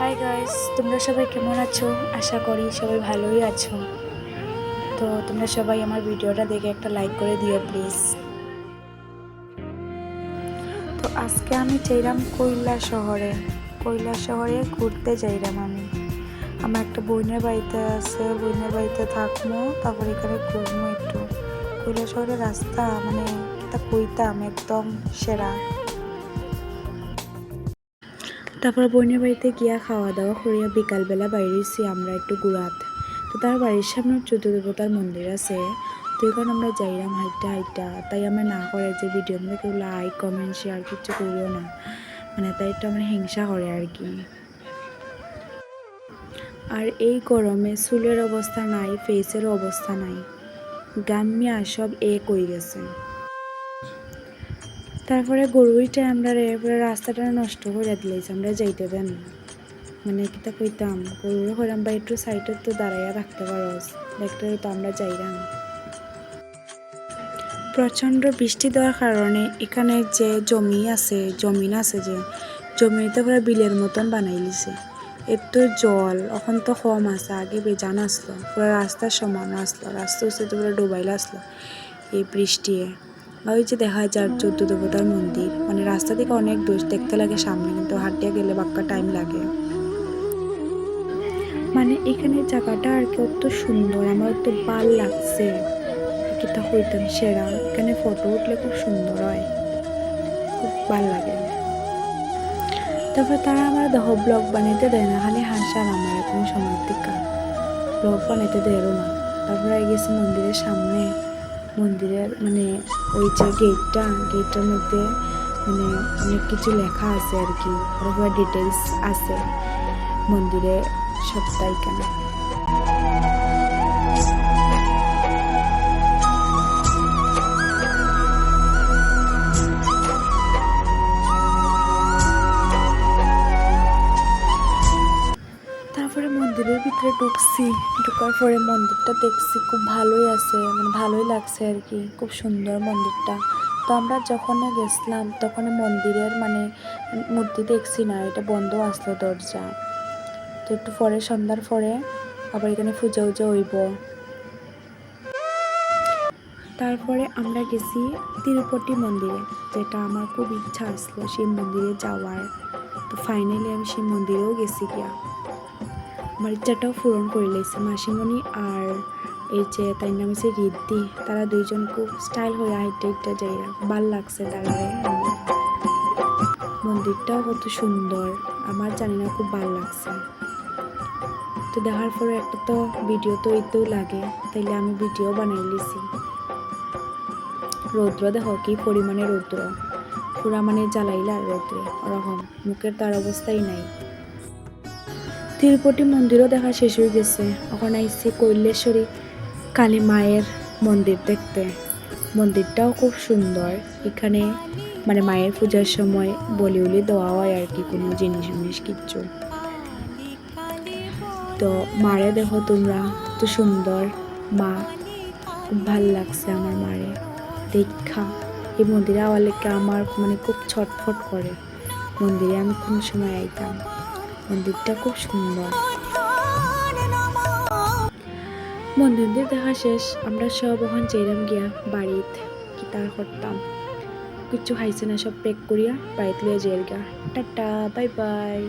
Hi guys, তোমরা সবাই কেমন আছো? আশা করি সবাই ভালোই আছো। তো তোমরা সবাই আমার ভিডিওটা দেখে একটা লাইক করে দিও প্লিজ। তো আজকে আমি চাইলাম কৈলাসহরে ঘুরতে যাইলাম আমি। আমার একটা বোনের বাড়িতে আছে, বোনের বাড়িতে থাকবো, তারপর এখানে ঘুরবো একটু। কৈলাসহরের রাস্তা মানে তা কইতাম একদম সেরা। তারপর বোনের বাড়িতে গিয়া খাওয়া দাওয়া করিয়া বিকালবেলা বাইরেছি আমরা একটু ঘুরাতে। তো তার বাড়ির সামনে চৌদ্দ দেবতার মন্দির আছে, তো এখন আমরা যাইলাম হাইটা। তাই আমরা না করে যে ভিডিও মধ্যে কেউ লাইক কমেন্ট শেয়ার কিছু করিও না, মানে তাই একটু আমরা হিংসা করে আর কি। আর এই গরমে চুলের অবস্থা নাই, ফেসেরও অবস্থা নাই, গাম্মিয়া সব হয়ে গেছে। তারপরে গরুইটা আমরা পুরো রাস্তাটা নষ্ট করে দিয়েছি, আমরা যাইতে দেন মানে কিতা কইতাম গরুরে হইলাম বা একটু সাইডে তো দাঁড়াইয়া থাকতে পারস, দেখতে তো আমরা যাইলাম। প্রচণ্ড বৃষ্টি দেওয়ার কারণে এখানে যে জমিন আছে যে জমিতে পুরো বিলের মতন বানাই লিছে। এত জল এখন তো কম আছে, আগে বেজান আসলো, পুরো রাস্তার সমান আসলো, রাস্তা হচ্ছে তো পুরো ডুবাইল আসলো এই বৃষ্টি। ওই যে দেখা যায় চৌদ্দ দেবতার মন্দির, মানে রাস্তা থেকে অনেক দূর দেখতে লাগে সামনে, কিন্তু হাঁটিয়া গেলে বাক্কা টাইম লাগে। মানে এখানে জায়গাটা আর কি অত সুন্দর, আমার তো ভাল লাগছে, কিতা হইতাম সেরা। এখানে ফটো উঠলে খুব সুন্দর হয়, খুব ভাল লাগে। তারপর তারা আমার ব্লগ বানাইতে দেয় না, খালি হাসার আমার এখন সময় থেকে ব্লগ বানাইতে দেয়ও না। তারপরে গেছি মন্দিরের সামনে, মন্দিরের মানে ওই যে গেটটার মধ্যে মানে অনেক কিছু লেখা আছে আর কি, পুরো ডিটেলস আছে মন্দিরে সবটাই কেন। তারপরে মন্দিরের ভিতরে ঢোকার পরে মন্দিরটা দেখছি, খুব ভালোই আছে, মানে ভালোই লাগছে আর কি, খুব সুন্দর মন্দিরটা। তো আমরা যখন গেছিলাম তখন মন্দিরের মানে মূর্তি দেখছি না, এটা বন্ধ আসলো দরজা। তো একটু পরে সন্ধ্যার পরে আবার এখানে পূজা হইব। তারপরে আমরা গেছি তিরুপতি মন্দিরে, যেটা আমার খুব ইচ্ছা আসলো সেই মন্দিরে যাওয়ার। তো ফাইনালি আমি সেই মন্দিরেও গেছি গিয়া, আমার ইচ্ছাটাও পূরণ করে লেগেছে। মাসিমণি আর এই যে তাই নাম হচ্ছে রিদ্ধি, তারা দুইজন খুব স্টাইল হয়ে হাইটে যাইরা ভাল লাগছে তারারে। মন্দিরটাও কত সুন্দর, আমার জানি না খুব ভাল লাগছে। তো দেখার পরে একটা তো ভিডিও তো এতেও লাগে, তাইলে আমি ভিডিও বানাই লিছি। রৌদ্র দেখো কি পরিমাণে রৌদ্র, পুরা মানে জ্বালাইলা রৌদ্রে ওরকম, মুখের তার অবস্থাই নাই। তিরুপতি মন্দিরও দেখা শেষ হয়ে গেছে, ওখানে আইসি কৈলেশ্বরী কালী মায়ের মন্দির দেখতে। মন্দিরটাও খুব সুন্দর, এখানে মানে মায়ের পূজার সময় বলি দেওয়া হয় আর কি, কোনো জিনিস কিচ্ছু। তো মারে দেখো তোমরা, তো সুন্দর মা, খুব ভাল লাগছে আমার মারে দেখা। এই মন্দিরে আওয়ার লেগে আমার মানে খুব ছটফট করে, মন্দিরে আমি কোন সময় আইতাম। মন্দিরটা খুব সুন্দর। মন্দির দেখা শেষ, আমরা সব ওখান চাইলাম গিয়া বাড়িতে, কি তার করতাম কিছু খাইছে না, সব প্যাক করিয়া বাড়িতে লিয়ে যাই গা। Tata, bye bye.